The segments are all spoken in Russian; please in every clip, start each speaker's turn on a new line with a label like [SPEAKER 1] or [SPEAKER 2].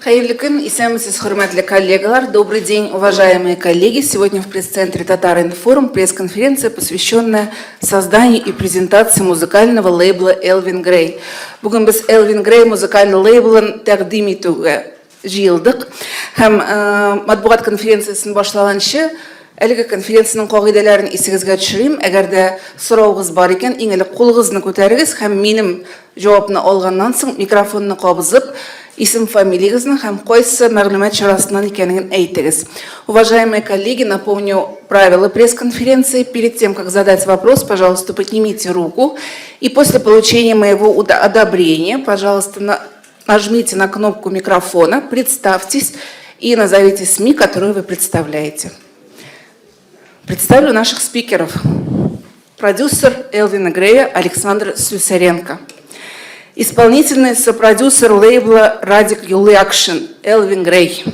[SPEAKER 1] Хайырлы күн, исәнмесез, хөрмәтле коллегалар. Добрый день, уважаемые коллеги. Сегодня в пресс-центре Татар-Информ пресс-конференция, посвященная созданию и презентации музыкального лейбла Элвин Грей. Бүгін біз Элвин Грей музыкальный лейблын тәқдим етуге жиылдық. Һәм матбугат конференциясын башлағанчы, әлеге конференцияның кагыйдәләрен исегезгә төшерим. Әгәр дә сорауыгыз бар икән, иң элек кулыгызны күтәрегез һәм минем җавапны алганнан соң микрофонны кабызып, исем фамилияңызны һәм кайсы мәгълүмат чарасыннан икәнлеген әйтегез. Уважаемые коллеги, напомню правила пресс-конференции. Перед тем, как задать вопрос, пожалуйста, поднимите руку. И после получения моего одобрения, пожалуйста, нажмите на кнопку микрофона, представьтесь и назовите СМИ, которую вы представляете. Представлю наших спикеров. Продюсер Элвина Грея Александр Слюсаренко. Исполнительный сопродюсер лейбла Радик Юлиакшин Элвин Грей.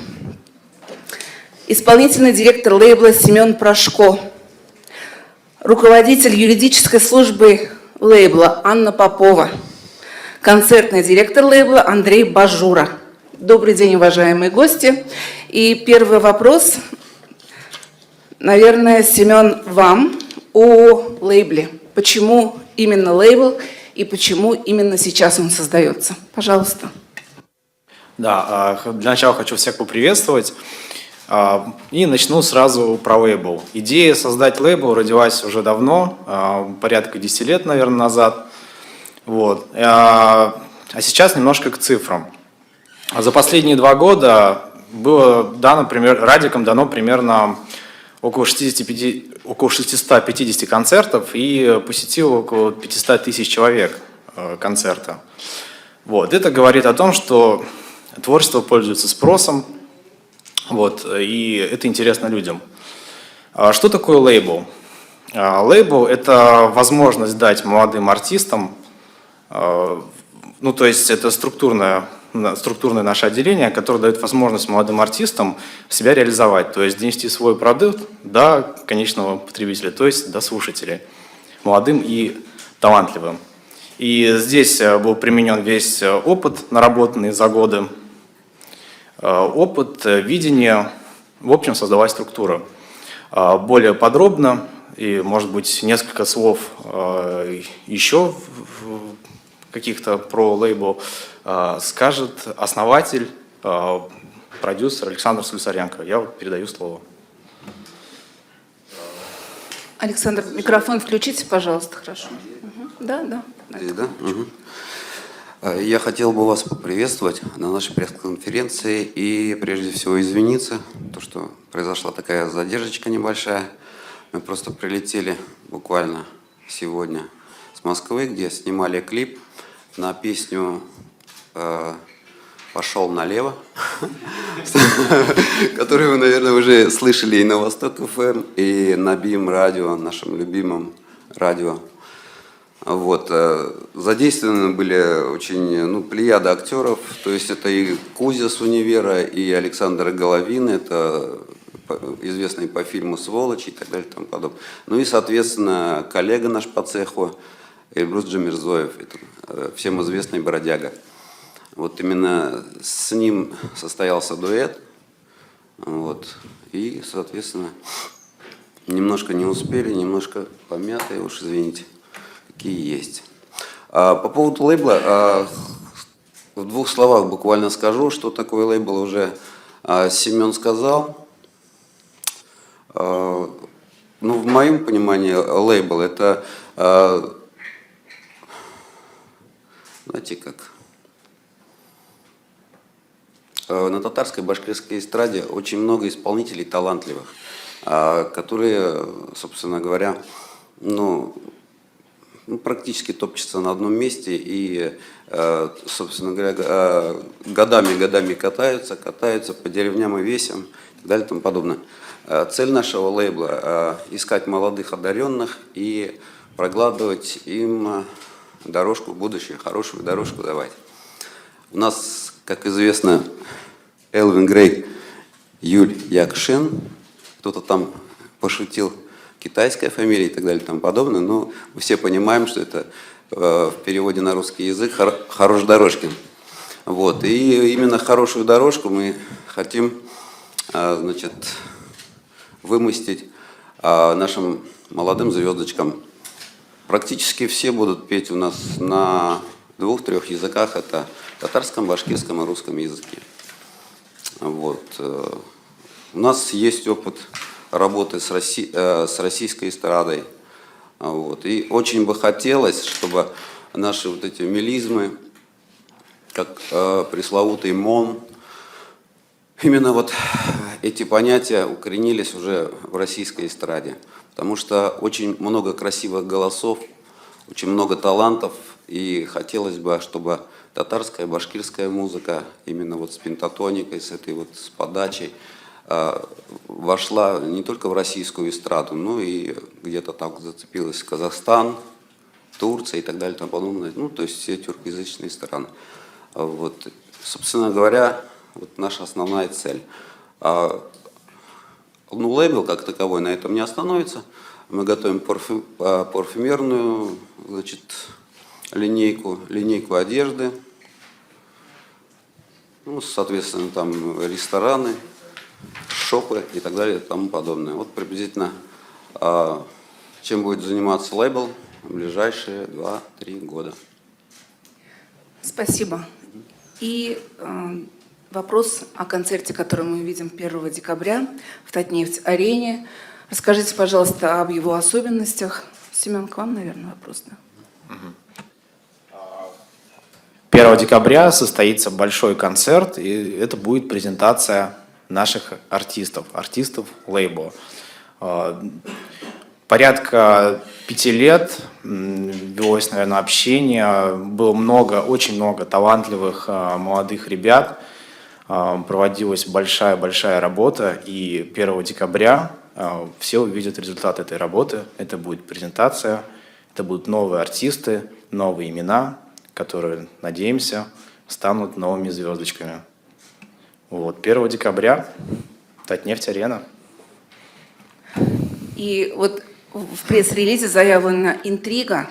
[SPEAKER 1] Исполнительный директор лейбла Семен Прошко. Руководитель юридической службы лейбла Анна Попова. Концертный директор лейбла Андрей Бажура. Добрый день, уважаемые гости. И первый вопрос, наверное, Семен, вам о лейбле. Почему именно лейбл и почему именно сейчас он создается? Пожалуйста.
[SPEAKER 2] Да, для начала хочу всех поприветствовать. И начну сразу про лейбл. Идея создать лейбл родилась уже давно, порядка 10 лет, наверное, назад. Вот. А сейчас немножко к цифрам. За последние 2 года было дано, Радиком дано примерно около 650 концертов и посетило около 500 тысяч человек концерта. Вот. Это говорит о том, что творчество пользуется спросом, вот, и это интересно людям. Что такое лейбл? Лейбл – это возможность дать молодым артистам, ну, то есть это структурное наше отделение, которое дает возможность молодым артистам себя реализовать, то есть донести свой продукт до конечного потребителя, то есть до слушателей, молодым и талантливым. И здесь был применен весь опыт, наработанный за годы, опыт видения, в общем, создавать структуру. Более подробно, и, может быть, несколько слов еще каких-то про лейбл скажет основатель, продюсер Александр Слюсаренко. Я передаю слово.
[SPEAKER 1] Александр, микрофон включите, пожалуйста, хорошо. Да.
[SPEAKER 3] Здесь, да? Угу. Я хотел бы вас поприветствовать на нашей пресс-конференции и прежде всего извиниться, то, что произошла такая задержка небольшая. Мы просто прилетели буквально сегодня с Москвы, где снимали клип на песню «Пошел налево», которую вы, наверное, уже слышали и на Восток ФМ, и на БИМ радио, нашем любимом радио. Вот. Задействованы были очень плеяда актеров, то есть это и Кузя с «Универа», и Александр Головин, это известный по фильму «Сволочи» и так далее и тому подобное. Ну и, соответственно, коллега наш по цеху Эльбрус Джамирзоев, это всем известный бродяга. Вот именно с ним состоялся дуэт, вот, и, соответственно, немножко не успели, немножко помятые, уж извините, какие есть. По поводу лейбла, в 2 словах буквально скажу, что такое лейбл уже Семен сказал. Ну, в моем понимании лейбл это, знаете как, на татарской башкирской эстраде очень много исполнителей талантливых, которые, собственно говоря, практически топчутся на одном месте и, собственно говоря, годами катаются по деревням и весям и так далее и тому подобное. Цель нашего лейбла – искать молодых одаренных и прокладывать им дорожку в будущее, хорошую дорожку давать. У нас, как известно, Элвин Грей Юлиакшин, кто-то там пошутил, китайская фамилия и так далее и тому подобное, но мы все понимаем, что это в переводе на русский язык Хорошдорожкин. Вот. И именно хорошую дорожку мы хотим, значит, вымостить нашим молодым звездочкам. Практически все будут петь у нас на 2-3 языках. Это татарском, башкирском и русском языке. Вот. У нас есть опыт работы с российской эстрадой. Вот. И очень бы хотелось, чтобы наши вот эти мелизмы, как пресловутый МОН, именно вот эти понятия укоренились уже в российской эстраде. Потому что очень много красивых голосов, очень много талантов, и хотелось бы, чтобы татарская, башкирская музыка, именно вот с пентатоникой, с этой вот с подачей, вошла не только в российскую эстраду, но и где-то так зацепилась Казахстан, Турция и так далее, тому подобное. Ну, то есть все тюркоязычные страны. Вот. Собственно говоря, вот наша основная цель. Ну, лейбл как таковой на этом не остановится. Мы готовим парфюмерную, значит, линейку одежды, ну, соответственно, там рестораны, шопы и так далее и тому подобное. Вот приблизительно чем будет заниматься лейбл в ближайшие 2-3 года.
[SPEAKER 1] Спасибо. И вопрос о концерте, который мы видим 1 декабря в Татнефть-арене. Расскажите, пожалуйста, об его особенностях. Семен, к вам, наверное, вопрос, да?
[SPEAKER 2] 1 декабря состоится большой концерт, и это будет презентация наших артистов лейбла. Порядка 5 лет велось, наверное, общение, было очень много талантливых молодых ребят, проводилась большая работа, и 1 декабря все увидят результат этой работы. Это будет презентация, это будут новые артисты, новые имена, которые, надеемся, станут новыми звездочками. Вот, 1 декабря, Татнефть-арена.
[SPEAKER 1] И вот в пресс-релизе заявлена интрига.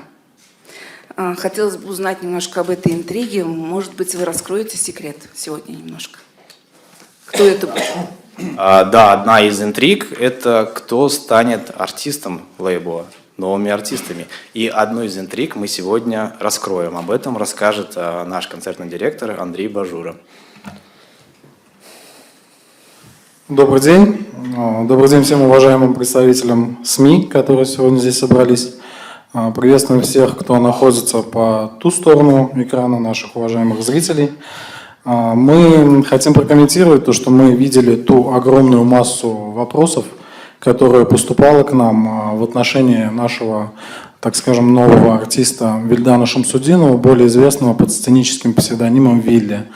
[SPEAKER 1] Хотелось бы узнать немножко об этой интриге. Может быть, вы раскроете секрет сегодня немножко? Кто это будет?
[SPEAKER 2] Да, одна из интриг – это кто станет артистом лейбла, новыми артистами. И одну из интриг мы сегодня раскроем. Об этом расскажет наш концертный директор Андрей Бажура.
[SPEAKER 4] Добрый день. Добрый день всем уважаемым представителям СМИ, которые сегодня здесь собрались. Приветствуем всех, кто находится по ту сторону экрана, наших уважаемых зрителей. Мы хотим прокомментировать то, что мы видели ту огромную массу вопросов, которая поступала к нам в отношении нашего, так скажем, нового артиста Вильдана Шамсудинова, более известного под сценическим псевдонимом Вилли.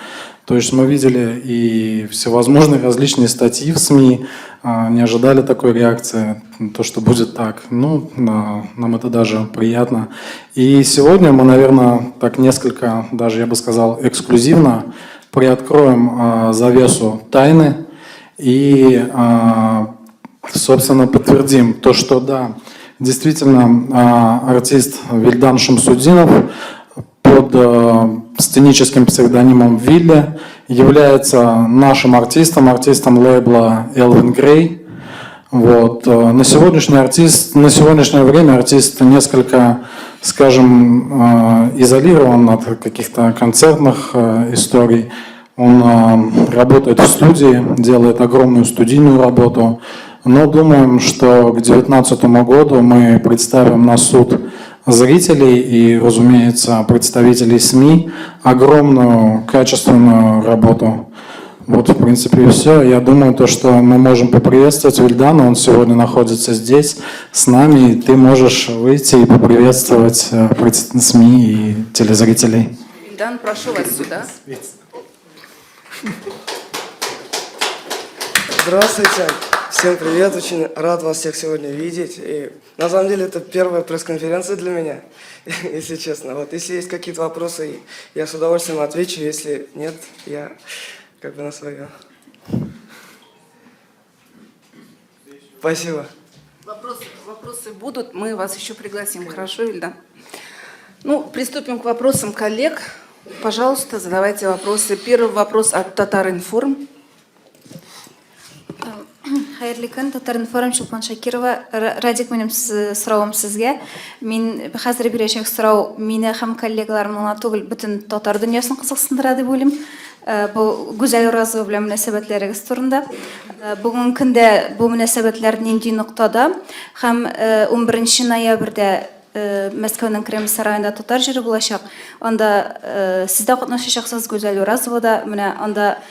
[SPEAKER 4] То есть мы видели и всевозможные различные статьи в СМИ, не ожидали такой реакции, то, что будет так. Ну, нам это даже приятно. И сегодня мы, наверное, так несколько, даже я бы сказал, эксклюзивно приоткроем завесу тайны и, собственно, подтвердим то, что да, действительно, артист Вильдан Шамсудинов под сценическим псевдонимом Вилли является нашим артистом лейбла Элвин Грей. Вот. На сегодняшнее время артист несколько, скажем, изолирован от каких-то концертных историй. Он работает в студии, делает огромную студийную работу. Но думаем, что к 2019 году мы представим на суд зрителей и, разумеется, представителей СМИ огромную качественную работу. Вот, в принципе, и все. Я думаю, то, что мы можем поприветствовать Вильдана. Он сегодня находится здесь с нами, и ты можешь выйти и поприветствовать СМИ и телезрителей.
[SPEAKER 1] Вильдан, прошу вас сюда.
[SPEAKER 5] Здравствуйте, всем привет, очень рад вас всех сегодня видеть. И на самом деле это первая пресс-конференция для меня, если честно. Вот, если есть какие-то вопросы, я с удовольствием отвечу, если нет, я как бы на свое. Спасибо.
[SPEAKER 1] Вопросы будут, мы вас еще пригласим. Хорошо, Вильдан? Ну, приступим к вопросам коллег. Пожалуйста, задавайте вопросы. Первый вопрос от Татар-Информ.
[SPEAKER 6] Xayrli kun, Tatar-Inform Shulpan Shakirova. Радик менің сұрауым сізге. Мен қазір берешек сұрау мені һәм коллегаларымның ғана түгел бүтін татар дүниясын қызықсындырады деп ойлаймын. Бұл Гүзәл Оразова белән мөнәсәбәтләрегез турында. Бүгенге көндә бу мөнәсәбәтләр нинди ноктада һәм 11 ноябрьдә Мәскәүнең Кремль сараенда татар җыре булачак. Анда сез дә катнашачаксыз, Гүзәл Оразова да. Менә анда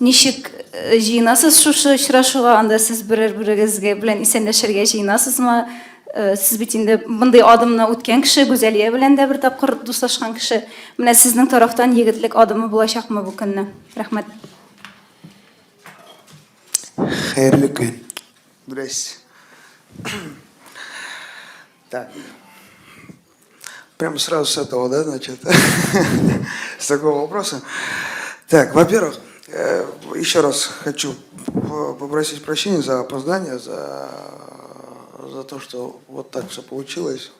[SPEAKER 6] ничек җыенасыз шушы очрашуга, анда сез берегезгә белән исәнләшергә җыенасызмы? Сез бит инде мондый адымны үткән кеше, Гүзәлия белән дә бер тапкыр дуслашкан кеше. Менә сезнең тарафтан егетлек адымы булачакмы бу көнне? Рәхмәт.
[SPEAKER 7] Хайрлы күн. Здрасте. Так. Прямо сразу с этого, да, значит, с такого вопроса. Так, во-первых, еще раз хочу попросить прощения за опоздание, за то, что вот так все получилось.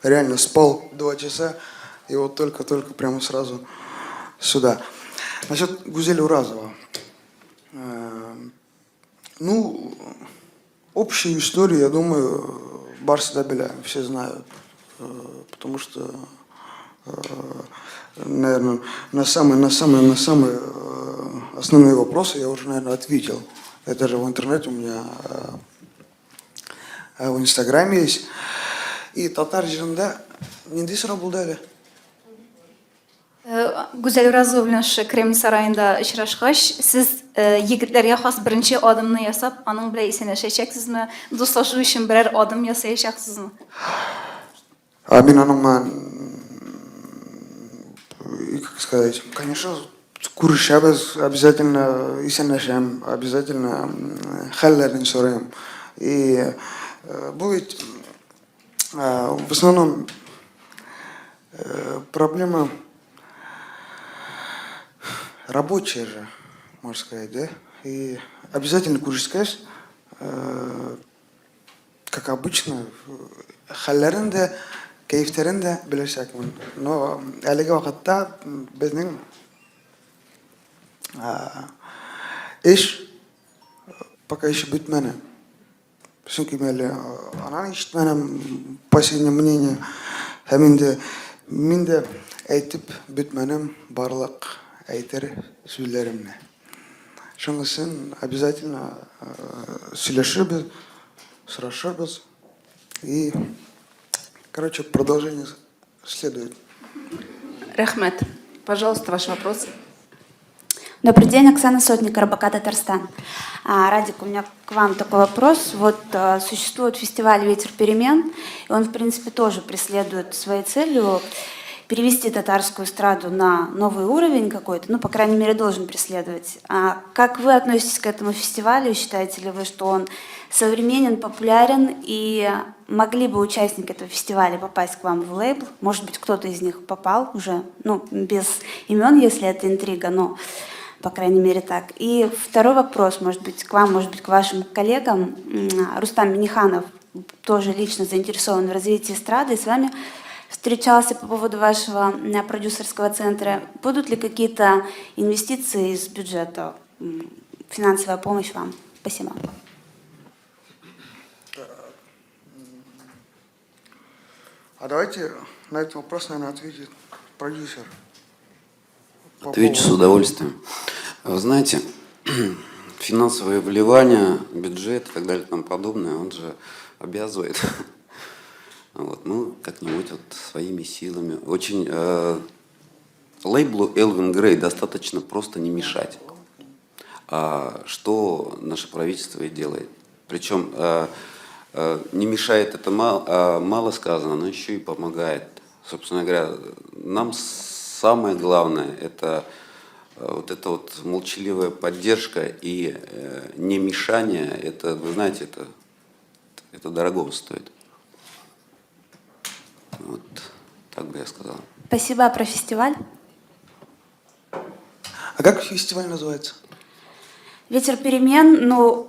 [SPEAKER 7] Реально спал 2 часа, и вот только прямо сразу сюда. Насчет Гузели Уразова. Ну, общую историю, я думаю, Барса Дабеля все знают. Потому что, наверное, на самые основные вопросы я уже, наверное, ответил. Это же в интернете у меня, в Инстаграме есть. И татар жерінде нендей сұрау болды әлі?
[SPEAKER 6] Гүзәл Оразова белән Кремль сараенда очрашкач, сез егетләргә хас беренче адымны ясап, аның белән исәнләшәчәксезме? Дуслашу өчен берәр адым ясаячаксызмы?
[SPEAKER 7] Мен аныңман, как сказать, конечно, күрешәбез, обязательно исәнләшәм, обязательно хәлләрен сорыйм. И бу ведь в основном проблема рабочая же, можно сказать, да? И обязательно күрешкәч, как обычно, хәлләрен дә, кәйфтәрен дә беләчәкмен. Но әлеге вакытта безнең эш пока еще бетмәне. Чөнки әле анан ишетмәнем последнее мнение. Һәм инде мин дә әйтеп бетмәнем барлык әйтер сүзләремне. Шунысын обязательно сөйләшербез, сорашырбыз. И, короче, продолжение следует.
[SPEAKER 1] Рахмет. Пожалуйста, ваш вопрос.
[SPEAKER 8] Добрый день, Оксана Сотник, РБК Татарстан. Радик, у меня к вам такой вопрос. Вот существует фестиваль «Ветер перемен», и он, в принципе, тоже преследует своей целью перевести татарскую эстраду на новый уровень какой-то, ну, по крайней мере, должен преследовать. А как вы относитесь к этому фестивалю? Считаете ли вы, что он современен, популярен, и могли бы участники этого фестиваля попасть к вам в лейбл? Может быть, кто-то из них попал уже, ну, без имен, если это интрига, но, по крайней мере, так. И второй вопрос, может быть, к вам, может быть, к вашим коллегам. Рустам Миниханов тоже лично заинтересован в развитии эстрады, и с вами встречался по поводу вашего продюсерского центра. Будут ли какие-то инвестиции из бюджета, финансовая помощь вам? Спасибо.
[SPEAKER 7] А давайте на этот вопрос, наверное, ответит продюсер.
[SPEAKER 3] Отвечу с удовольствием. Вы знаете, финансовые вливания, бюджет и так далее и тому подобное, он же обязывает. Вот, ну, как-нибудь вот своими силами. Очень лейблу Элвин Грей достаточно просто не мешать. Что наше правительство и делает. Причем не мешает это мало сказано, но еще и помогает. Собственно говоря, нам самое главное это вот эта вот молчаливая поддержка и не мешание. Это, вы знаете, это дорого стоит. Вот так бы я сказал.
[SPEAKER 8] Спасибо. Про фестиваль?
[SPEAKER 7] А как фестиваль называется?
[SPEAKER 8] «Ветер перемен», ну,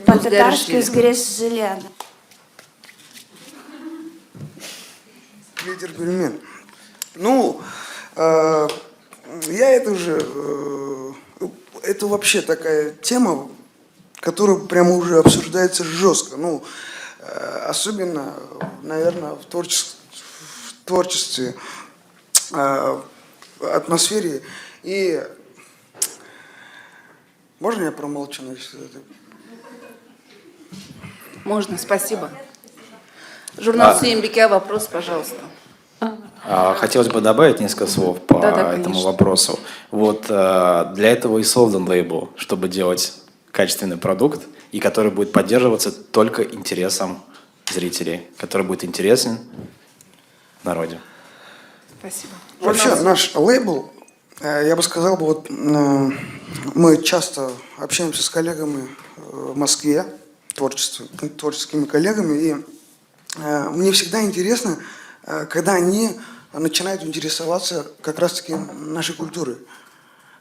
[SPEAKER 8] по-татарски «Сгорешь желе».
[SPEAKER 7] «Ветер перемен». Ну, Я это уже... Это вообще такая тема, которая прямо уже обсуждается жестко. Ну, особенно, наверное, в творчестве, атмосфере. И можно я промолчу?
[SPEAKER 1] Можно, спасибо. Журнал «Сиембике», вопрос, пожалуйста.
[SPEAKER 2] Хотелось бы добавить несколько слов по
[SPEAKER 1] Да-да,
[SPEAKER 2] этому
[SPEAKER 1] конечно.
[SPEAKER 2] вопросу. Вот для этого и создан лейбл, чтобы делать качественный продукт, и который будет поддерживаться только интересом зрителей, который будет интересен народе.
[SPEAKER 1] Спасибо.
[SPEAKER 7] Вообще, наш лейбл, я бы сказал, вот мы часто общаемся с коллегами в Москве, творческими коллегами, и мне всегда интересно, когда они начинают интересоваться как раз-таки нашей культурой,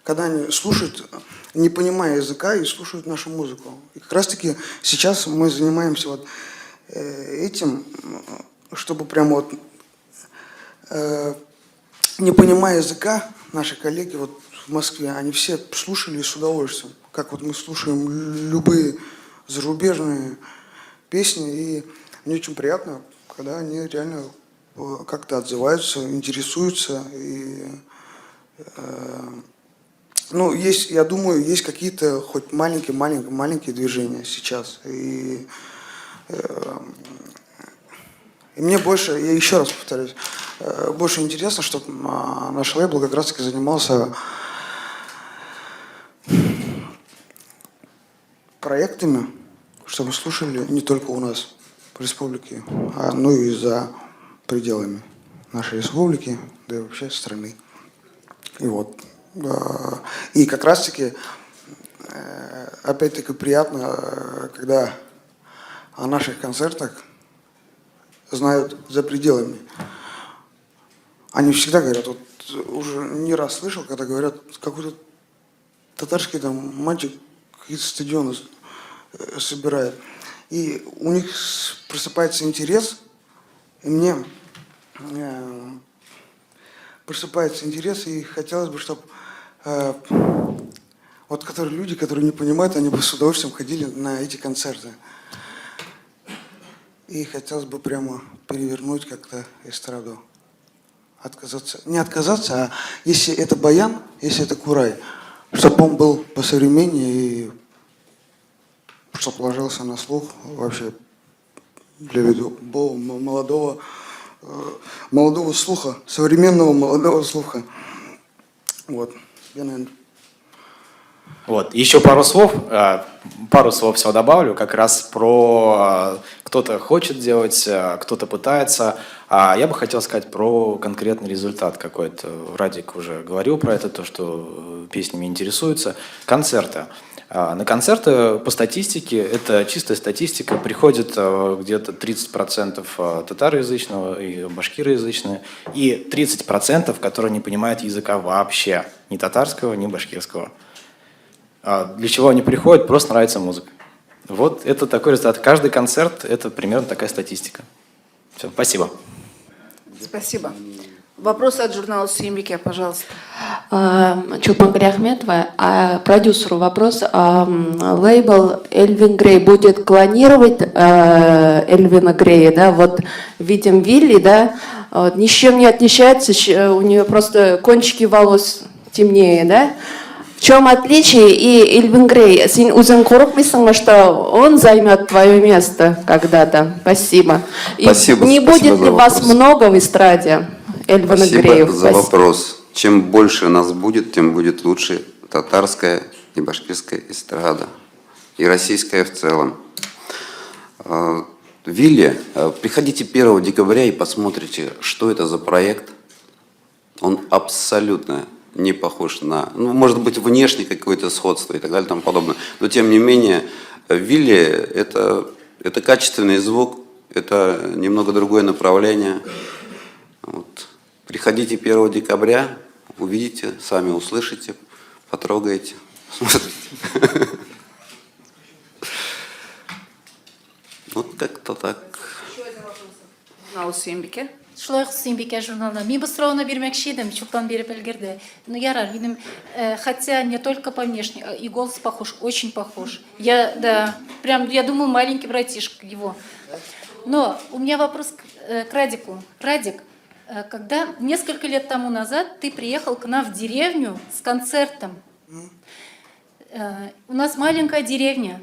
[SPEAKER 7] когда они слушают, не понимая языка, и слушают нашу музыку. И как раз-таки сейчас мы занимаемся вот этим, чтобы прямо вот, не понимая языка, наши коллеги вот в Москве, они все слушали с удовольствием, как вот мы слушаем любые зарубежные песни, и мне очень приятно, когда они реально как-то отзываются, интересуются. И, ну, есть, я думаю, есть какие-то хоть маленькие движения сейчас. И мне больше, я еще раз повторюсь, больше интересно, чтобы наш лейбл как раз-таки занимался проектами, чтобы слушали не только у нас в республике, но и за пределами нашей республики, да и вообще страны. И вот. И как раз-таки, опять-таки, приятно, когда о наших концертах знают за пределами. Они всегда говорят, вот уже не раз слышал, когда говорят, какой-то татарский там мальчик какие-то стадионы собирает. И у них просыпается интерес, и мне просыпается интерес, и хотелось бы, чтобы вот которые люди, которые не понимают, они бы с удовольствием ходили на эти концерты. И хотелось бы прямо перевернуть как-то эстраду. Отказаться. Не отказаться, а если это баян, если это курай, чтобы он был посовременнее и чтобы ложился на слух вообще для любого молодого слуха, современного молодого слуха. Вот. Я, наверное...
[SPEAKER 2] Вот. Еще пару слов всего добавлю, как раз про кто-то хочет делать, кто-то пытается. А я бы хотел сказать про конкретный результат какой-то. Радик уже говорил про это, то, что песнями интересуются. Концерты. На концерты по статистике, это чистая статистика, приходит где-то 30% татароязычного и башкироязычные, и 30%, которые не понимают языка вообще, ни татарского, ни башкирского. Для чего они приходят? Просто нравится музыка. Вот это такой результат. Каждый концерт – это примерно такая статистика. Все, спасибо.
[SPEAKER 1] Спасибо. Вопрос от журнала «Сиембике», пожалуйста.
[SPEAKER 9] Чулпан Ахметова. Продюсеру вопрос. Лейбл Эльвин Грей будет клонировать Эльвина Грея, да? Вот видим Вилли, да? Вот, ни с чем не отличается, у нее просто кончики волос темнее, да? В чем отличие? И Эльвин Грей, сен узен қорықпайсың, что он займет твое место когда-то? Спасибо. И
[SPEAKER 3] Спасибо,
[SPEAKER 9] не
[SPEAKER 3] спасибо
[SPEAKER 9] будет
[SPEAKER 3] за
[SPEAKER 9] ли вас
[SPEAKER 3] вопрос.
[SPEAKER 9] много в эстраде? Эльвина Греев.
[SPEAKER 3] Спасибо за вопрос. Чем больше нас будет, тем будет лучше татарская и башкирская эстрада. И российская в целом. Вилли, приходите 1 декабря и посмотрите, что это за проект. Он абсолютно не похож на... Ну, может быть, внешне какое-то сходство и так далее и тому подобное. Но, тем не менее, Вилли это качественный звук, это немного другое направление. Вот. Приходите 1 декабря, увидите, сами услышите, потрогаете, смотрите. Вот как-то так.
[SPEAKER 1] Журнал «Сиембике».
[SPEAKER 10] Шулай Хусейнбеке журналына. Мен бұл сұрауына бермекші едім, Чулпан беріп үлгерді. Ну, ярар, видим, хотя не только по внешне, и голос похож, очень похож. Я думал, маленький братишка его. Но у меня вопрос к Радику. Радик, когда несколько лет тому назад ты приехал к нам в деревню с концертом, у нас маленькая деревня.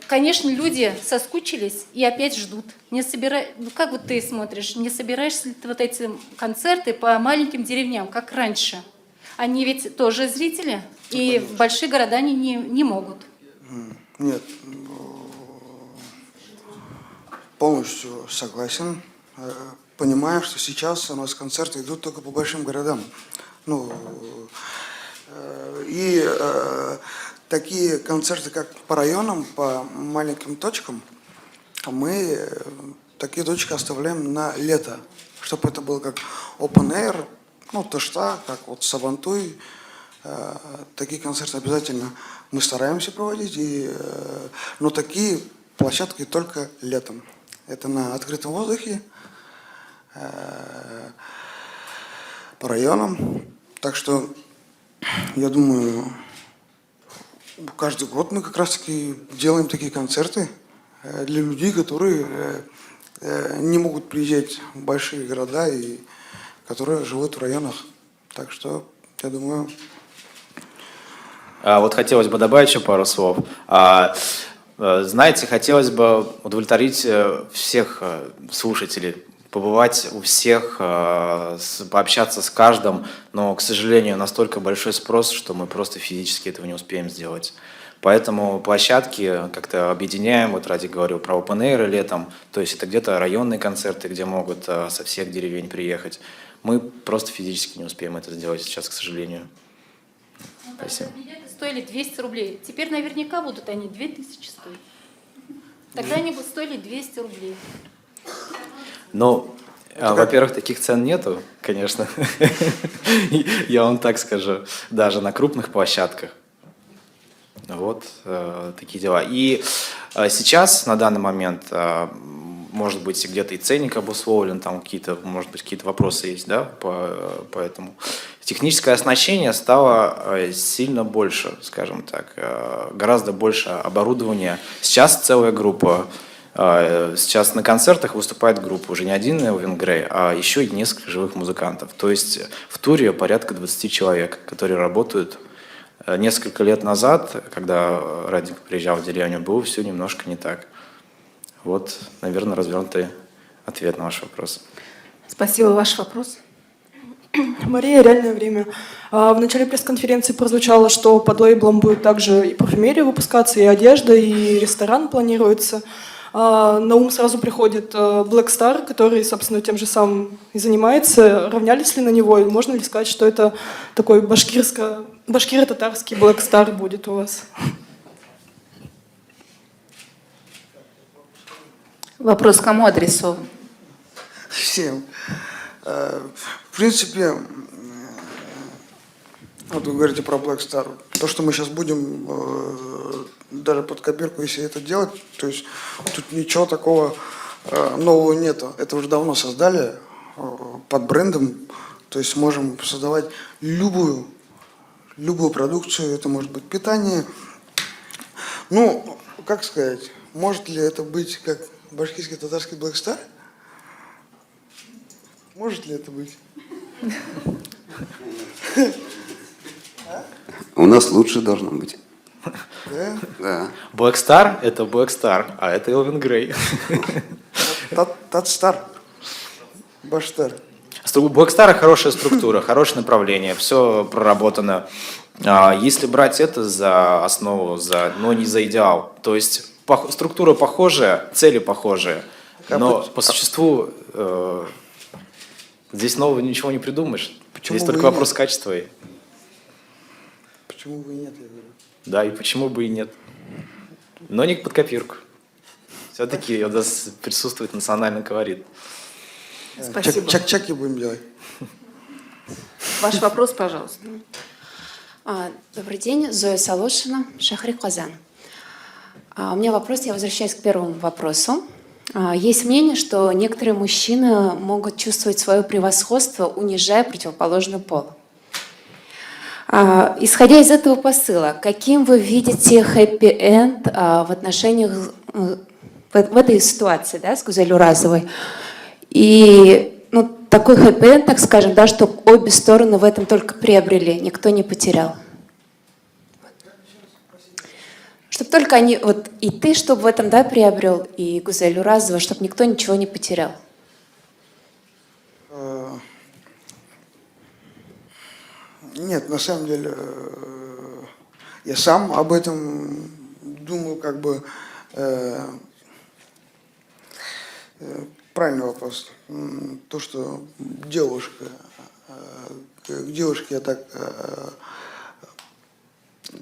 [SPEAKER 10] Конечно, люди соскучились и опять ждут. Ну, как вот ты смотришь, не собираешься ли ты вот эти концерты по маленьким деревням, как раньше? Они ведь тоже зрители, и в большие города они не могут.
[SPEAKER 7] Нет, полностью согласен. Понимаю, что сейчас у нас концерты идут только по большим городам. Такие концерты, как по районам, по маленьким точкам, мы такие точки оставляем на лето, чтобы это было как open air, Тышта, как вот Сабантуй. Такие концерты обязательно мы стараемся проводить, но такие площадки только летом. Это на открытом воздухе, по районам. Так что, я думаю, каждый год мы как раз-таки делаем такие концерты для людей, которые не могут приезжать в большие города и которые живут в районах. Так что, я думаю...
[SPEAKER 2] Вот хотелось бы добавить еще пару слов. Знаете, хотелось бы удовлетворить всех слушателей, побывать у всех, пообщаться с каждым, но, к сожалению, настолько большой спрос, что мы просто физически этого не успеем сделать. Поэтому площадки как-то объединяем, вот Радик говорил про open air летом, то есть это где-то районные концерты, где могут со всех деревень приехать. Мы просто физически не успеем это сделать сейчас, к сожалению. Спасибо.
[SPEAKER 10] Билеты стоили 200 рублей. Теперь наверняка будут они 2000 стоить. Тогда они бы стоили 200 рублей.
[SPEAKER 2] Ну, во-первых, таких цен нету, конечно. Я вам так скажу, даже на крупных площадках. Вот такие дела. И сейчас, на данный момент, может быть, где-то и ценник обусловлен, там какие-то, может быть, какие-то вопросы есть, да, поэтому техническое оснащение стало сильно больше, скажем так, гораздо больше оборудования. Сейчас целая группа, сейчас на концертах выступает группа, уже не один Элвин Грей, а еще и несколько живых музыкантов. То есть в туре порядка 20 человек, которые работают. Несколько лет назад, когда Радик приезжал в деревню, было все немножко не так. Вот, наверное, развернутый ответ на ваш вопрос.
[SPEAKER 1] Спасибо. Ваш вопрос.
[SPEAKER 11] Мария, реальное время. В начале пресс-конференции прозвучало, что под лейблом будет также и парфюмерия выпускаться, и одежда, и ресторан планируется. На ум сразу приходит Black Star, который, собственно, тем же самым и занимается. Равнялись ли на него? И можно ли сказать, что это такой башкиро-татарский Black Star будет у вас?
[SPEAKER 1] Вопрос кому адресован?
[SPEAKER 7] Всем. В принципе, вот вы говорите про Black Star. То, что мы сейчас будем даже под копирку, если это делать, то есть тут ничего такого нового нету. Это уже давно создали под брендом. То есть можем создавать любую продукцию. Это может быть питание. Ну, как сказать, может ли это быть как башкирский татарский Black Star? Может ли это быть?
[SPEAKER 3] У нас лучше должно быть.
[SPEAKER 7] Да?
[SPEAKER 3] Да.
[SPEAKER 2] Black Star — это Black Star, а это Элвин Грей.
[SPEAKER 7] Татстар. Баштар.
[SPEAKER 2] У Black Star хорошая структура, хорошее направление, все проработано. Если брать это за основу, но не за идеал, то есть структура похожая, цели похожие, но по существу здесь нового ничего не придумаешь.
[SPEAKER 7] Почему
[SPEAKER 2] здесь
[SPEAKER 7] бы
[SPEAKER 2] только
[SPEAKER 7] и
[SPEAKER 2] вопрос
[SPEAKER 7] нет?
[SPEAKER 2] качества.
[SPEAKER 7] Почему бы и нет, я говорю.
[SPEAKER 2] Да, и почему бы и нет. Но не под копирку. Все-таки у нас присутствует национальный колорит.
[SPEAKER 1] Спасибо.
[SPEAKER 7] Чак-чаки будем делать.
[SPEAKER 1] Ваш вопрос, пожалуйста.
[SPEAKER 12] Добрый день, Зоя Солошина, Шахри Казан. У меня вопрос, я возвращаюсь к первому вопросу. Есть мнение, что некоторые мужчины могут чувствовать свое превосходство, унижая противоположный пол. Исходя из этого посыла, каким вы видите хэппи-энд в отношениях в этой ситуации, да, с Гузель Уразовой? И такой хэппи-энд, так скажем, да, чтобы обе стороны в этом только приобрели, никто не потерял. Чтобы только они, вот и ты, чтобы в этом, да, приобрел, и Гузель Уразова, чтобы никто ничего не потерял.
[SPEAKER 7] Нет, на самом деле, я сам об этом думал, как бы, правильный вопрос. То, что девушка, к девушке я так,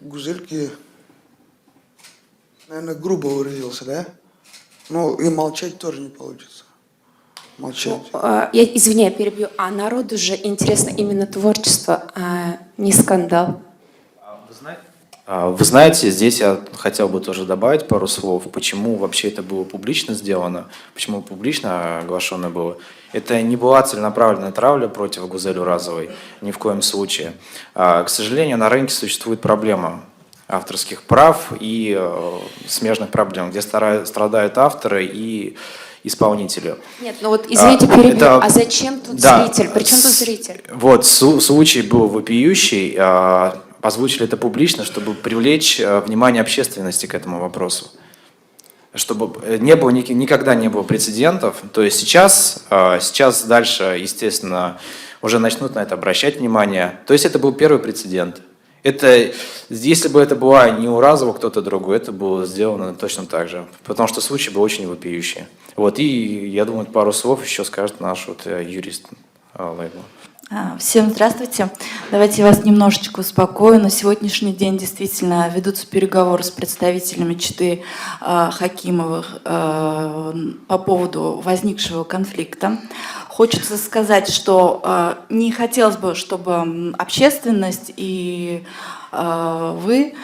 [SPEAKER 7] Гузельке, наверное, грубо выразился, да? Ну, и молчать тоже не получится. Молчать.
[SPEAKER 12] Извини, я перебью. А народу же интересно именно творчество, а не скандал.
[SPEAKER 2] Вы знаете, здесь я хотел бы тоже добавить пару слов, почему вообще это было публично сделано, почему публично оглашено было. Это не была целенаправленная травля против Гузель Уразовой, ни в коем случае. К сожалению, на рынке существует проблема авторских прав и смежных проблем, где страдают авторы и исполнители.
[SPEAKER 12] Нет, ну вот извините, перебью. А зачем тут зритель? Причем тут зритель?
[SPEAKER 2] Вот, случай был вопиющий. Озвучили это публично, чтобы привлечь внимание общественности к этому вопросу. Чтобы не было, никогда не было прецедентов. То есть сейчас дальше, естественно, уже начнут на это обращать внимание. То есть это был первый прецедент. Если бы это была не Уразова, кто-то другой, это было сделано точно так же. Потому что случай был очень вопиющий. Вот, и я думаю, пару слов еще скажет наш юрист лейбла.
[SPEAKER 13] Всем здравствуйте. Давайте я вас немножечко успокою. На сегодняшний день действительно ведутся переговоры с представителями четы Хакимовых по поводу возникшего конфликта. Хочется сказать, что не хотелось бы, чтобы общественность и вы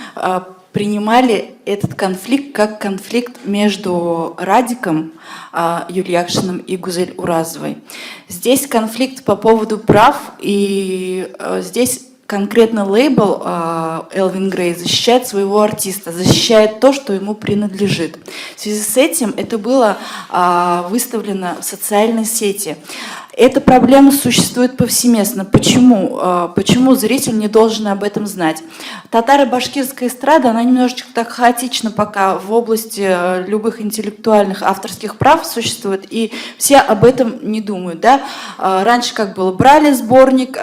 [SPEAKER 13] принимали этот конфликт как конфликт между Радиком Юльякшиным и Гузель Уразовой. Здесь конфликт по поводу прав, и здесь конкретно лейбл Элвин Грей защищает своего артиста, защищает то, что ему принадлежит. В связи с этим это было выставлено в социальной сети. Эта проблема существует повсеместно. Почему? Почему зритель не должен об этом знать? Татаро-башкирская эстрада, она немножечко так хаотично пока в области любых интеллектуальных авторских прав существует, и все об этом не думают. Да? Раньше как было, брали сборник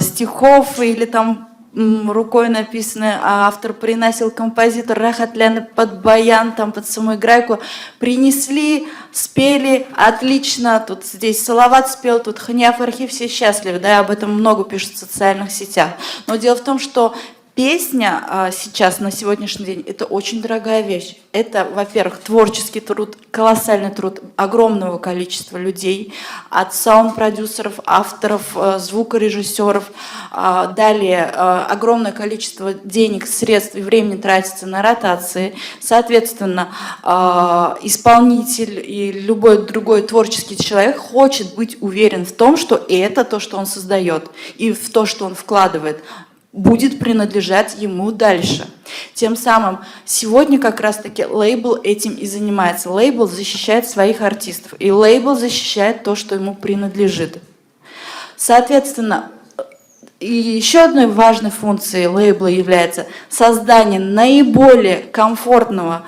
[SPEAKER 13] стихов или там рукой написанное, а автор приносил, композитор Рахатляна под баян, там под самоиграйку, принесли, спели, отлично, тут здесь Салават спел, тут Ханиаф Архив, все счастливы, да, об этом много пишут в социальных сетях. Но дело в том, что песня сейчас, на сегодняшний день, это очень дорогая вещь. Это, во-первых, творческий труд, колоссальный труд огромного количества людей, от саунд-продюсеров, авторов, звукорежиссеров. Далее огромное количество денег, средств и времени тратится на ротации. Соответственно, исполнитель и любой другой творческий человек хочет быть уверен в том, что это то, что он создает, и в то, что он вкладывает, будет принадлежать ему дальше. Тем самым сегодня как раз-таки лейбл этим и занимается. Лейбл защищает своих артистов, и лейбл защищает то, что ему принадлежит. Соответственно, и еще одной важной функцией лейбла является создание наиболее комфортного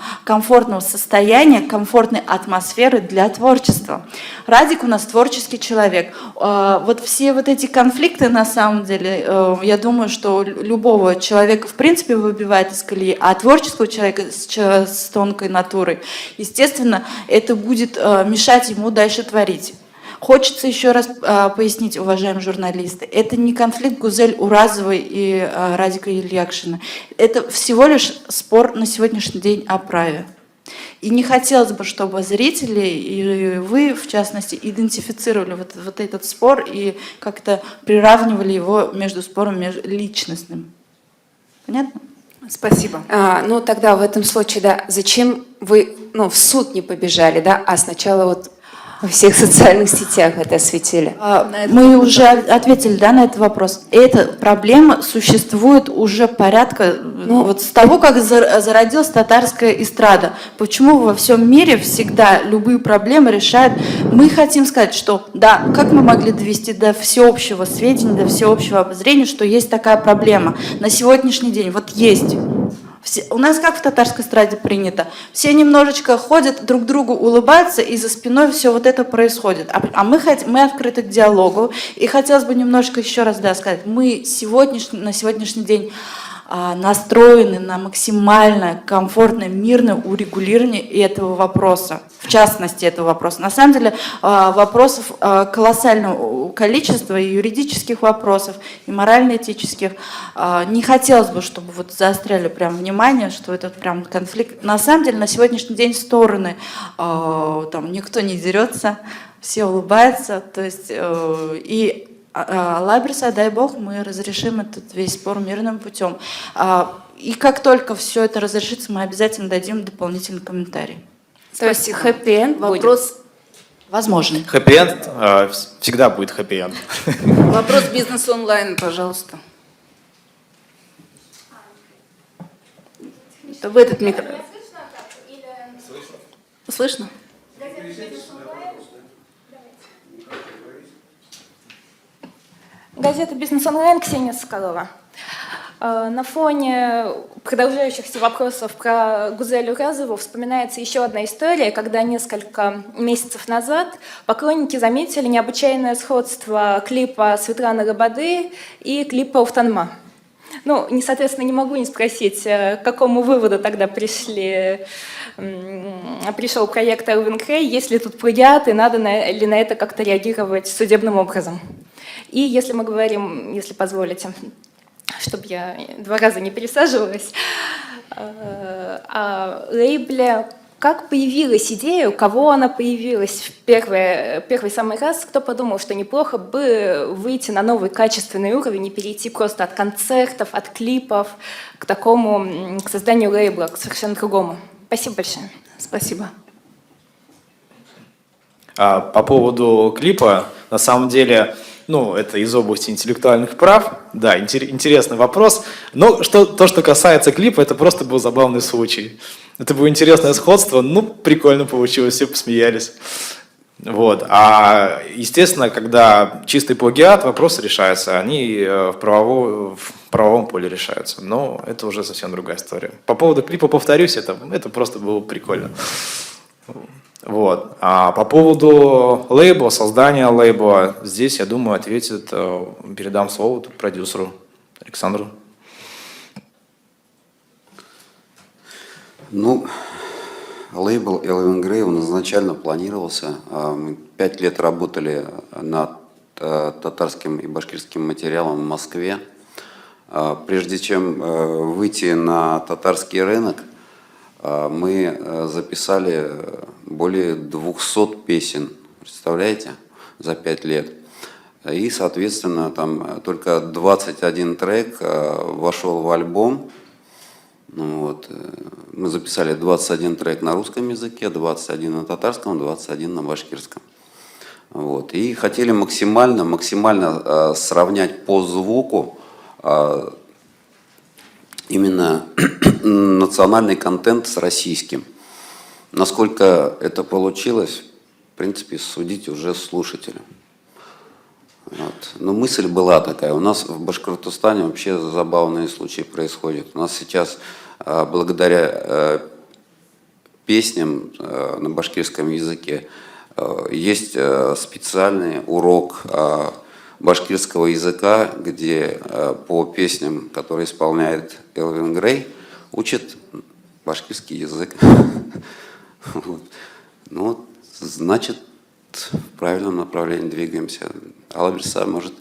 [SPEAKER 13] состояния, комфортной атмосферы для творчества. Радик у нас творческий человек. Вот все вот эти конфликты, на самом деле, я думаю, что любого человека в принципе выбивает из колеи, а творческого человека с тонкой натурой, естественно, это будет мешать ему дальше творить. Хочется еще раз пояснить, уважаемые журналисты, это не конфликт Гузель Уразовой и Радика Юльякшина. Это всего лишь спор на сегодняшний день о праве. И не хотелось бы, чтобы зрители и вы, в частности, идентифицировали вот этот спор и как-то приравнивали его между спором личностным. Понятно?
[SPEAKER 1] Спасибо.
[SPEAKER 12] Ну тогда в этом случае, да, зачем вы ну, в суд не побежали, да, а сначала вот во всех социальных сетях это осветили?
[SPEAKER 13] Мы уже ответили, да, на этот вопрос. Эта проблема существует уже порядка, вот с того, как зародилась татарская эстрада. Почему во всем мире всегда любые проблемы решают? Мы хотим сказать, что да, как мы могли довести до всеобщего сведения, до всеобщего обозрения, что есть такая проблема. На сегодняшний день вот есть. У нас как в татарской эстраде принято? Все немножечко ходят, друг другу улыбаются, и за спиной все вот это происходит. А мы открыты к диалогу. И хотелось бы немножко еще раз сказать, мы на сегодняшний день настроены на максимально комфортное, мирное урегулирование этого вопроса, в частности этого вопроса. На самом деле вопросов колоссального количества, и юридических вопросов, и морально-этических. Не хотелось бы, чтобы вот заостряли прям внимание, что это прям конфликт. На самом деле на сегодняшний день стороны, там никто не дерется, все улыбаются, то есть и Аллах берса, дай Бог, мы разрешим этот весь спор мирным путем. И как только все это разрешится, мы обязательно дадим дополнительный комментарий.
[SPEAKER 12] То есть хэппи-энд
[SPEAKER 1] Вопрос,
[SPEAKER 13] Возможно.
[SPEAKER 2] Хэппи-энд, всегда будет хэппи-энд.
[SPEAKER 1] вопрос бизнес онлайн, пожалуйста. Это в этот микро. Слышно?
[SPEAKER 14] Газета «Бизнес онлайн», Ксения Соколова. На фоне продолжающихся вопросов про Гузелю Разову вспоминается еще одна история, когда несколько месяцев назад поклонники заметили необычайное сходство клипа Светланы Лободы и клипа «Уфтанма». Ну, соответственно, не могу не спросить, к какому выводу тогда пришел проект Элвин Грей, есть ли тут плагиат и надо ли на это как-то реагировать судебным образом. И если мы говорим, если позволите, чтобы я 2 раза не пересаживалась, о лейбле, как появилась идея, у кого она появилась в первый самый раз, кто подумал, что неплохо бы выйти на новый качественный уровень и перейти просто от концертов, от клипов к такому, к созданию лейбла, к совершенно другому. Спасибо большое.
[SPEAKER 1] Спасибо.
[SPEAKER 2] По поводу клипа, на самом деле, ну, это из области интеллектуальных прав, да, интересный вопрос, но то, что касается клипа, это просто был забавный случай. Это было интересное сходство, ну, прикольно получилось, все посмеялись. Вот. А, естественно, когда чистый плагиат, вопросы решаются, они в правовом поле решаются, но это уже совсем другая история. По поводу клипа, повторюсь, это просто было прикольно. Вот. А по поводу лейбла, создания лейбла, здесь, я думаю, передам слово продюсеру Александру.
[SPEAKER 3] Ну, лейбл Элвин Грей, он изначально планировался. Мы 5 лет работали над татарским и башкирским материалом в Москве. Прежде чем выйти на татарский рынок, мы записали более 200 песен, представляете, за 5 лет. И, соответственно, там только 21 трек вошел в альбом. Ну, вот. Мы записали 21 трек на русском языке, 21 на татарском, 21 на башкирском. Вот. И хотели максимально сравнять по звуку именно национальный контент с российским. Насколько это получилось, в принципе, судить уже слушателям. Вот. Но мысль была такая. У нас в Башкортостане вообще забавные случаи происходят. У нас сейчас, благодаря песням на башкирском языке, есть специальный урок башкирского языка, где по песням, которые исполняет Элвин Грей, учат башкирский язык. Ну, значит, в правильном направлении двигаемся. Аллах берса, может,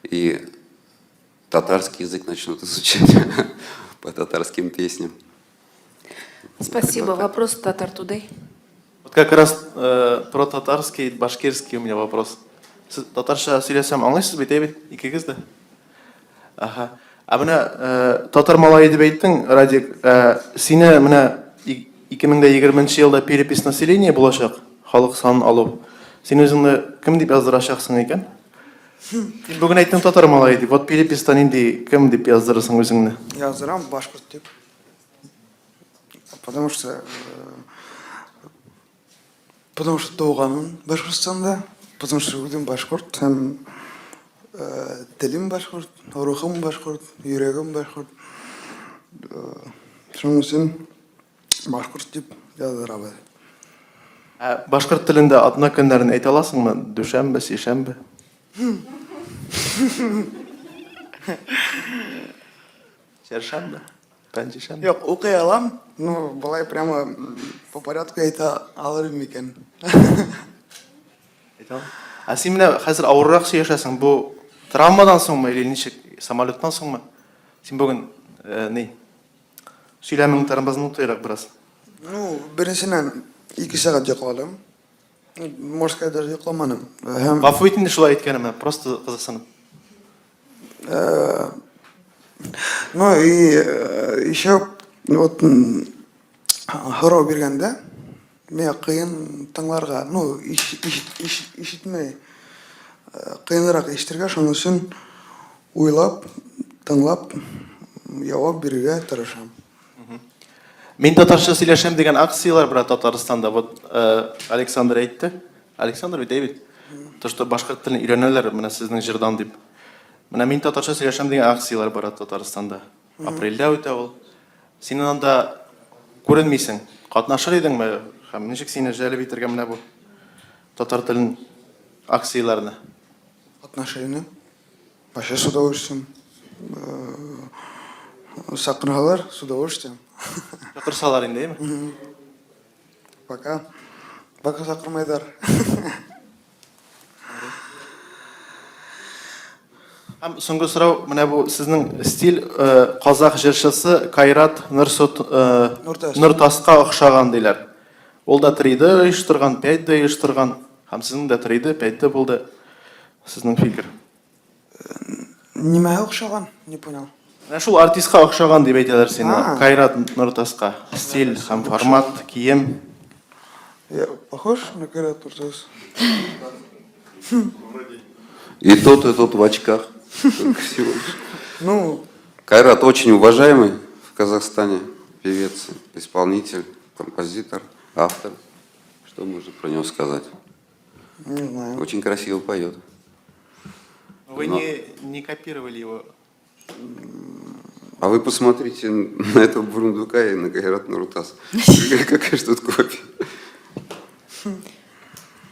[SPEAKER 3] и татарский язык начнут изучать по татарским песням.
[SPEAKER 1] Спасибо. Вопрос Татар Тудей.
[SPEAKER 15] Вот как раз про татарский, башкирский у меня вопрос. Татарша сөйлесем аңлайсыз бит, әйбет? Икегез дә? Аха. Менә татар малае дип әйттең, Радик, сине менә 2020 жылда перепись населения болашақ, халық санын алу. Сен өзіңді кім деп яздырашақсың екен? Сен бүгін айттың татар малай деп, вот перепистан енді кім деп яздырасың өзіңді?
[SPEAKER 7] Я зарам башкурт деп. Потому что туғаным Башқұртстанда, потому что өзім башқұрт, һәм тілім башқұрт, рухым башқұрт, жүрегім башқұрт. Шоның үшін башқұрт деп жаздырабыз.
[SPEAKER 15] Башқұрт тілінде атна күндерін айта аласың ба? Дүшәмбі, сейшәмбі? Шәршәмбі? Пәнжешәмбі?
[SPEAKER 7] Жоқ, оқи алам, но былай прямо по порядку айта алырым екен.
[SPEAKER 15] Сен міне қазір ауырырақ yaşasың, бұл травмадан соң ма, или нешек самолеттан соң ма? Сен бүгін сөйлеміңтарымызын ұтайрақ біраз.
[SPEAKER 7] Ну, біріншіден 2 сағат жоқладым. Можно сказать, даже жоқламаным.
[SPEAKER 15] Ғафу етінде шулай еткеніме, просто қызықсынып.
[SPEAKER 7] Ну и еще вот хороо бергенде мен кыйын тыңларга, ну ишитмей кыйыныраак иштерге, ошон үчүн уйлап, тыңлап, жауап берүүгө тырышам.
[SPEAKER 15] Мен татарша сөйлешем деген акциялар бар Татарстанда. Вот Александр айтты. Александр ведь Дэвид. То, что башқұрт тілін үйренелер, мына сіздің жырдан деп. Мына мен татарша сөйлешем деген акциялар бар Татарстанда. Апрельде өте ол. Сен анда көрінмейсің. Қатнашыр едің ме? Нешік сені жәлі бейтерге мына бұл татар тілін акцияларына?
[SPEAKER 7] Отношения. Вообще с удовольствием. Сақырғалар с удовольствием.
[SPEAKER 15] Шақырсалар енді, ме?
[SPEAKER 7] Пока сақырмайдар.
[SPEAKER 15] Соңғы сұрау, мына бұл сіздің стиль қазақ жыршысы Кайрат Нұртасқа ұқсаған дейлер. Ол да 3-ді ұйыштырған, 5-ді ұйыштырған. Сіздің де 3-ді, 5-ді болды. Сіздің фикір.
[SPEAKER 7] Немеге ұқсаған? Не понял.
[SPEAKER 15] Шул артистқа ұқсаған деп айтылар сені. Кайрат Нұртасқа. Стиль, формат, киім.
[SPEAKER 7] Я похож на Кайрат Нұртас?
[SPEAKER 3] И тот в очках.
[SPEAKER 7] Ну,
[SPEAKER 3] Кайрат очень уважаемый в Казахстане певец, исполнитель, композитор, автор. Что можно про него сказать?
[SPEAKER 7] Не знаю.
[SPEAKER 3] Очень красиво поет.
[SPEAKER 15] Вы не копировали его?
[SPEAKER 3] А вы посмотрите на этого Бурундука и на Кайрат Нуртас. Какая же тут копия?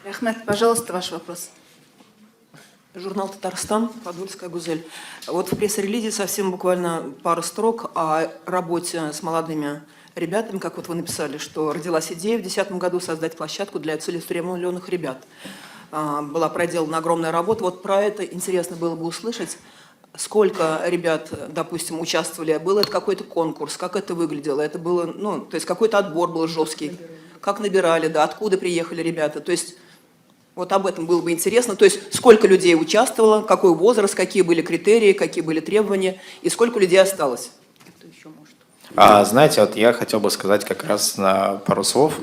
[SPEAKER 1] Ахмед, пожалуйста, ваш вопрос.
[SPEAKER 16] Журнал «Татарстан», Подольская Гузель. Вот в пресс-релизе совсем буквально пару строк о работе с молодыми ребятами, как вот вы написали, что родилась идея в 2010 году создать площадку для целеустремленных ребят. Была проделана огромная работа. Вот про это интересно было бы услышать. Сколько ребят, допустим, участвовали? Был это какой-то конкурс? Как это выглядело? Это было, ну, то есть какой-то отбор был жесткий? Как набирали, да, откуда приехали ребята? То есть вот об этом было бы интересно. То есть сколько людей участвовало, какой возраст, какие были критерии, какие были требования и сколько людей осталось?
[SPEAKER 2] Знаете, вот я хотел бы сказать как раз на пару слов,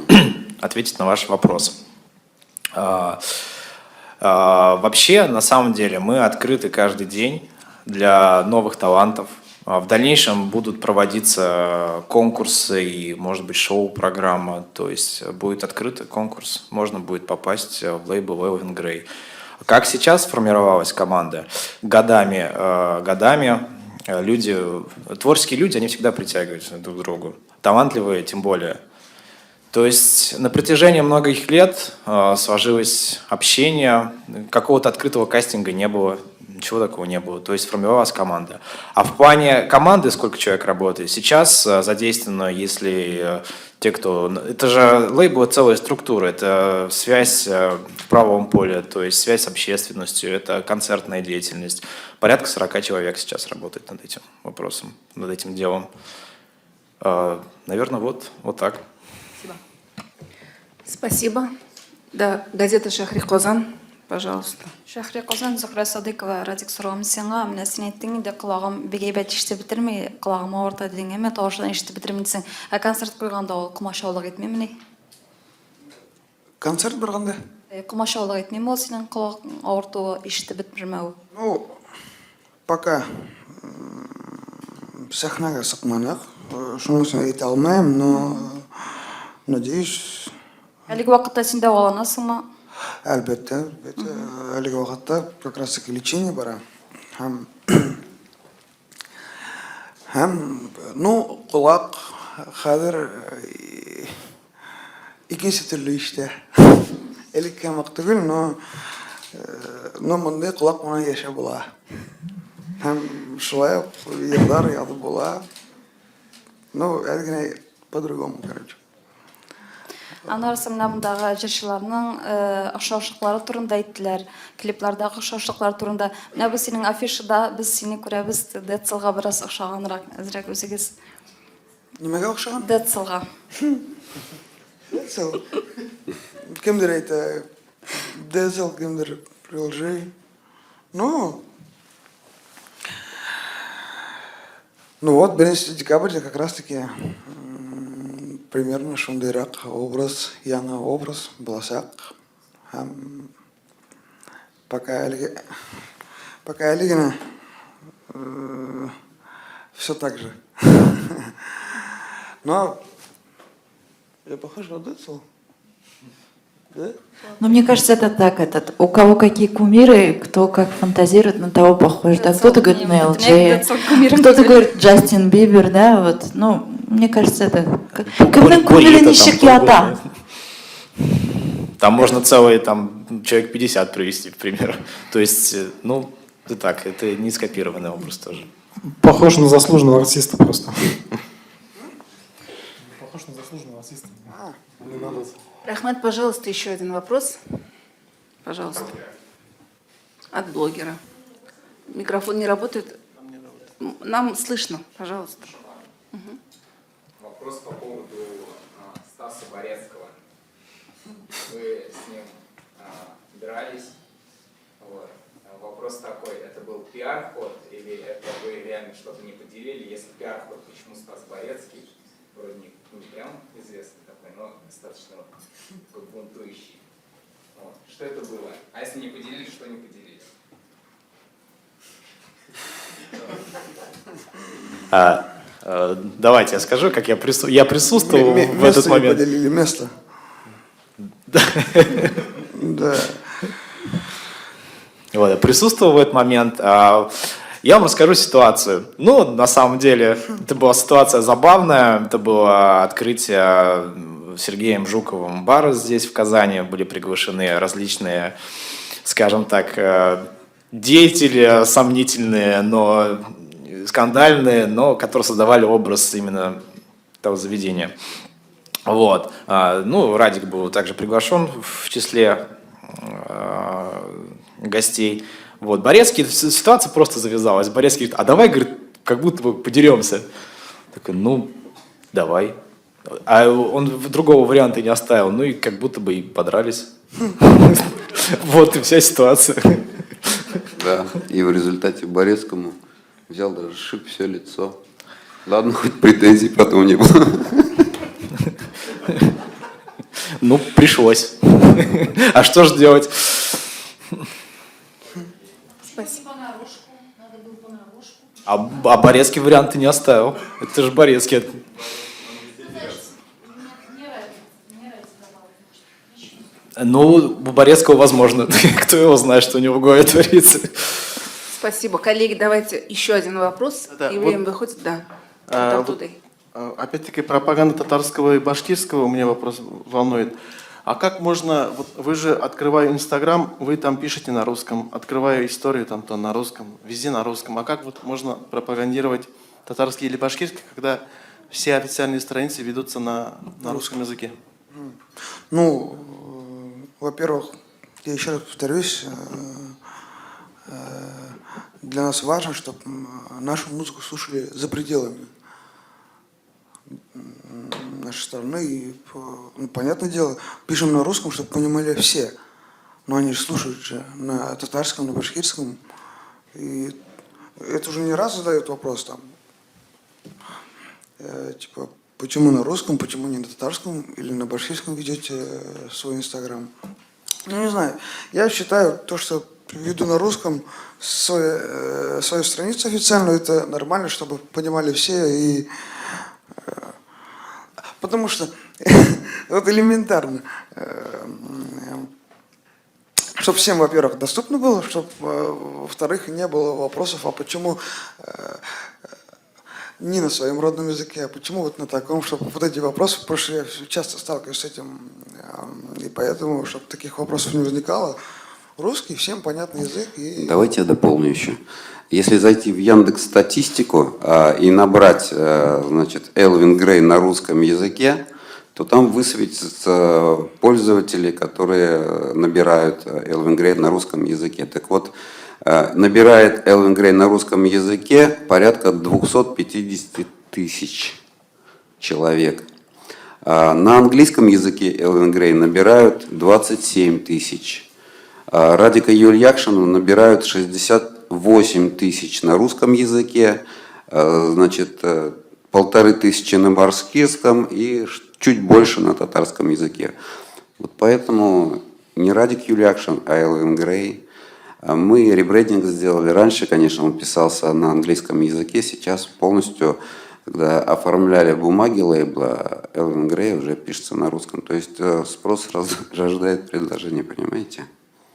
[SPEAKER 2] ответить на ваш вопрос. Вообще, на самом деле, мы открыты каждый день для новых талантов. В дальнейшем будут проводиться конкурсы и, может быть, шоу-программа. То есть будет открытый конкурс, можно будет попасть в лейбл Elvin Grey. Как сейчас сформировалась команда? Годами люди, творческие люди, они всегда притягиваются друг к другу. Талантливые тем более. То есть на протяжении многих лет сложилось общение, какого-то открытого кастинга не было, ничего такого не было. То есть сформировалась команда. А в плане команды, сколько человек работает, сейчас задействовано, если те, кто... Это же лейбл, целая структура, это связь в правовом поле, то есть связь с общественностью, это концертная деятельность. Порядка 40 человек сейчас работает над этим вопросом, над этим делом. Наверное, вот так.
[SPEAKER 1] Спасибо. Да, газета «Шахри Козан», Пожалуйста.
[SPEAKER 6] Шахри Qozon, Zuhra Sadiqova, Radik Suram Sanga, мен сен айттың да құлағым бегейбәт ішті бітірмей, құлағым ауырта деген еме, тоғышдан ішті бітірмей десең, концерт қойғанда ол құмашаулық етмей міне?
[SPEAKER 7] Концерт барғанда?
[SPEAKER 6] Құмашаулық етмей ол сенің құлағың ауыртуы, ішті бітірмеу?
[SPEAKER 7] Ну, пока сахнаға сықманақ, шунысын айта алмаймын, но надеюсь...
[SPEAKER 6] Әлігі уақытта сен дауаланасың ма?
[SPEAKER 7] Әлбетте, әлігі уақытта как раз таки лечение бара. Ну, құлақ қазір екінші түрлі іште. Әлікке мақтығыл, но мұндай құлақ мұна еше бола. Шылай ердар яды бола. Ну, әлгіне по-другому, короче.
[SPEAKER 6] Анарсың намындағы жыршыларының ұқсаушылықтары турында айттылар, клиплардағы ұқсаушылықтар турында. Мына біз сенің афишада, біз сені көреміз, Децлға біраз ұқсағанырақ, әзірек өзіңіз.
[SPEAKER 7] Немеге ұқсаған?
[SPEAKER 6] Децлға.
[SPEAKER 7] Децл. Кімдер айта? Децл, кімдер приложи. Ну вот, 11 декабря как раз таки примерно шундырак образ, яна образ, боласақ. Пока Элигина все так же. Но я похож на Децл? Да?
[SPEAKER 13] Ну, мне кажется, это так, у кого какие кумиры, кто как фантазирует, на того похож. Да? Кто-то говорит Нел Джей, кто-то говорит Джастин Бибер, да, вот. Ну, мне кажется, это... Кімнің көңілі нешік ята?
[SPEAKER 2] Там можно целый человек 50 привести, к примеру. То есть, ну, это так, это не скопированный образ тоже.
[SPEAKER 4] Похож на заслуженного артиста просто. Похож на заслуженного артиста.
[SPEAKER 1] Рахмат, пожалуйста, еще один вопрос. Пожалуйста. От блогера. Микрофон не работает? Нам слышно, пожалуйста.
[SPEAKER 17] Вопрос по поводу Стаса Борецкого. Вы с ним дрались. Вот. Вопрос такой, это был пиар-ход или это вы реально что-то не поделили? Если пиар-ход, почему Стас Борецкий? Вроде не прям известный такой, но достаточно такой бунтующий. Вот. Что это было? А если не поделили, что не поделили?
[SPEAKER 2] Давайте я скажу, как я присутствовал в этот момент.
[SPEAKER 7] Поделили место. Да.
[SPEAKER 2] Вот, я присутствовал в этот момент. Я вам расскажу ситуацию. Ну, на самом деле, это была ситуация забавная. Это было открытие Сергеем Жуковым бара здесь, в Казани. Были приглашены различные, скажем так, деятели сомнительные, но скандальные, но которые создавали образ именно того заведения. Вот. Ну, Радик был также приглашен в числе гостей. Вот. Борецкий, ситуация просто завязалась. Борецкий говорит, а давай, говорит, как будто бы подеремся. Такой, ну, давай. А он другого варианта не оставил. Ну и как будто бы и подрались. Вот и вся ситуация.
[SPEAKER 3] Да, и в результате Борецкому взял даже шип все лицо. Ладно, хоть претензий потом не было.
[SPEAKER 2] Ну, пришлось. А что же делать?
[SPEAKER 1] Спасибо.
[SPEAKER 2] А Борецкий варианты не оставил. Это же Борецкий. Ну, у Борецкого возможно. Кто его знает, что у него в голове творится.
[SPEAKER 1] Спасибо. Коллеги, давайте еще один вопрос.
[SPEAKER 15] Да,
[SPEAKER 1] И время выходит, да. Оттуда.
[SPEAKER 15] Опять-таки пропаганда татарского и башкирского у меня вопрос волнует. А как можно, вот вы же, открывая Инстаграм, вы там пишете на русском, открывая историю там то на русском, везде на русском. А как вот можно пропагандировать татарский или башкирский, когда все официальные страницы ведутся на русском языке?
[SPEAKER 7] Ну, во-первых, я еще раз повторюсь, для нас важно, чтобы нашу музыку слушали за пределами нашей страны. И, ну, понятное дело, пишем на русском, чтобы понимали все. но они же слушают же на татарском, на башкирском. И это уже не раз задают вопрос там, типа, почему на русском, почему не на татарском или на башкирском ведете свой Инстаграм. Ну, не знаю. Я считаю, то, что веду на русском свою страницу официальную, это нормально, чтобы понимали все. И, потому что вот элементарно. Чтобы всем, во-первых, доступно было, чтобы, во-вторых, не было вопросов, а почему не на своем родном языке, а почему вот на таком, чтобы вот эти вопросы, потому что я часто сталкиваюсь с этим, и поэтому, чтобы таких вопросов не возникало, русский, всем понятный язык. И...
[SPEAKER 3] Давайте я дополню еще. Если зайти в Яндекс.Статистику и набрать, значит, Элвин Грей на русском языке, то там высветятся пользователи, которые набирают Элвин Грей на русском языке. Так вот, набирает Элвин Грей на русском языке порядка 250 тысяч человек. На английском языке Элвин Грей набирают 27 тысяч. Радика Юльякшина набирают 68 тысяч на русском языке, значит, 1500 на башкирском и чуть больше на татарском языке. Вот поэтому не Радик Юльякшин, а Элвин Грей. Мы ребрендинг сделали. Раньше, конечно, он писался на английском языке. Сейчас полностью, когда оформляли бумаги лейбла, Элвин Грей уже пишется на русском. То есть спрос рождает предложение, понимаете?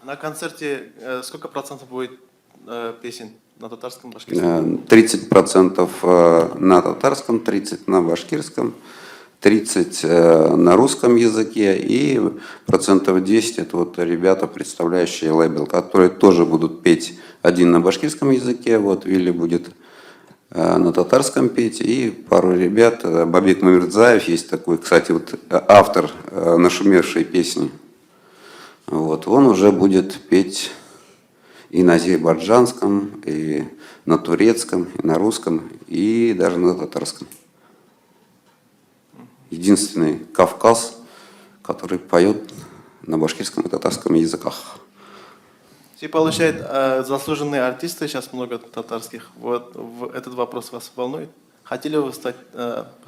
[SPEAKER 15] На концерте сколько процентов будет песен на татарском, башкирском?
[SPEAKER 3] 30% на татарском, 30% на башкирском, 30% на русском языке и 10% это вот ребята, представляющие лейбл, которые тоже будут петь. Один на башкирском языке, вот Вилли будет на татарском петь, и пару ребят, Бабик Мамирзаев есть такой, кстати, вот автор нашумевшей песни. Вот, он уже будет петь и на азербайджанском, и на турецком, и на русском, и даже на татарском. Единственный Кавказ, который поет на башкирском и татарском языках.
[SPEAKER 15] Все получают заслуженные артисты, сейчас много татарских. Вот этот вопрос вас волнует? Хотели бы вы стать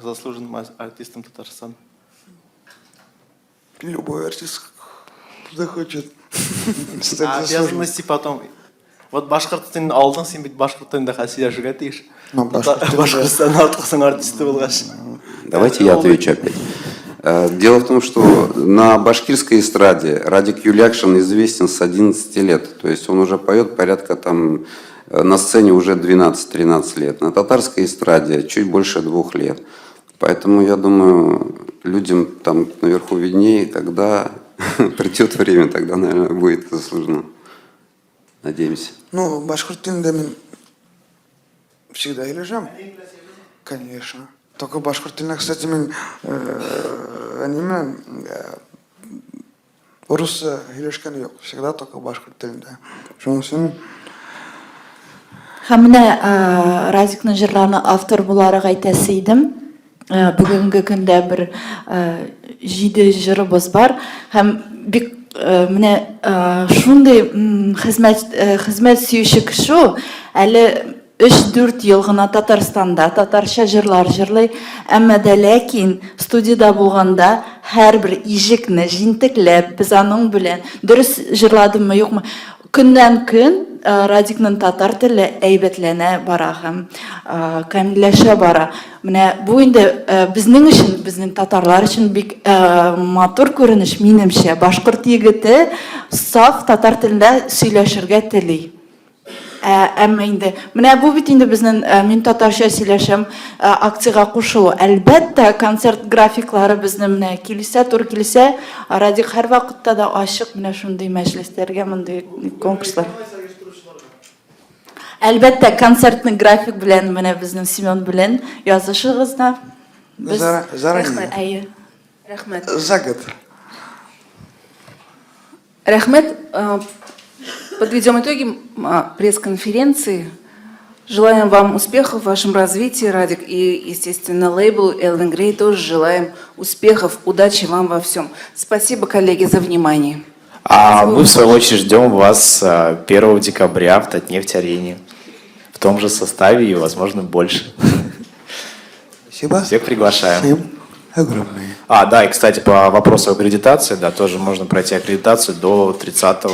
[SPEAKER 15] заслуженным артистом Татарстана?
[SPEAKER 7] Любой артист захочет.
[SPEAKER 15] Обязанности потом. Вот башқұрт тілін алдың, сен бит башқұрт тілінде қасида жүреді еш. Башқұртстан артықсың артисті болғаш.
[SPEAKER 3] Давайте я отвечу опять. Дело в том, что на башкирской эстраде Радик Юльякшин известен с 11 лет. То есть он уже поет порядка там на сцене уже 12-13 лет. На татарской эстраде чуть больше 2 лет. Поэтому я думаю, людям там наверху виднее, когда придет время, тогда, наверное, будет заслуженно. Надеемся.
[SPEAKER 7] Ну, башқұрт тілінде мен всегда ележам. Конечно. Только башқұрт тілінде, кстати, мен аниме орысша елешкен жоқ. Всегда только башқұрт тілінде. Шонысын.
[SPEAKER 13] Хамне Радиктың жырларына автор буларак айтасы идем. Бүгінгі күндә бір жиде жырыбыз бар. Һәм бик менә шундый хезмәт сөюче кеше әле 3-4 ел гына Татарстанда татарча җырлар җырлый, әмма дә ләкин студияда булганда һәрбер ижекне җинтекләп без аның белән дөрес җырладымы юкмы, көннән-көн Радикның татар теле әйбәтләнә бара һәм камилләшә бара. Менә бу инде безнең өчен, безнең татарлар өчен бик матур күренеш минемчә. Башкорт егете саф татар телендә сөйләшергә тели. Әмма инде менә бу бит инде безнең мин татарча сөйләшәм акциягә кушылу. Әлбәттә концерт графиклары безнең менә килсә, тур килсә, Радик һәр вакытта да ачык менә шундый мәҗлесләргә, мондый конкурслар. Әлбәттә концертның график белән менә безнең Семен белән язышыгыз да.
[SPEAKER 7] Заранее.
[SPEAKER 1] Рахмет.
[SPEAKER 7] За год.
[SPEAKER 1] Рахмет. Подведем итоги пресс-конференции. Желаем вам успехов в вашем развитии, Радик, и, естественно, лейблу Элвин Грей тоже желаем успехов, удачи вам во всем. Спасибо, коллеги, за внимание.
[SPEAKER 2] А мы, в свою очередь, ждем вас 1 декабря в Татнефть-арене. В том же составе и, возможно, больше.
[SPEAKER 7] Спасибо.
[SPEAKER 2] Всех приглашаем.
[SPEAKER 7] Всем огромное.
[SPEAKER 2] Да, и, кстати, по вопросу аккредитации, да, тоже можно пройти аккредитацию до 30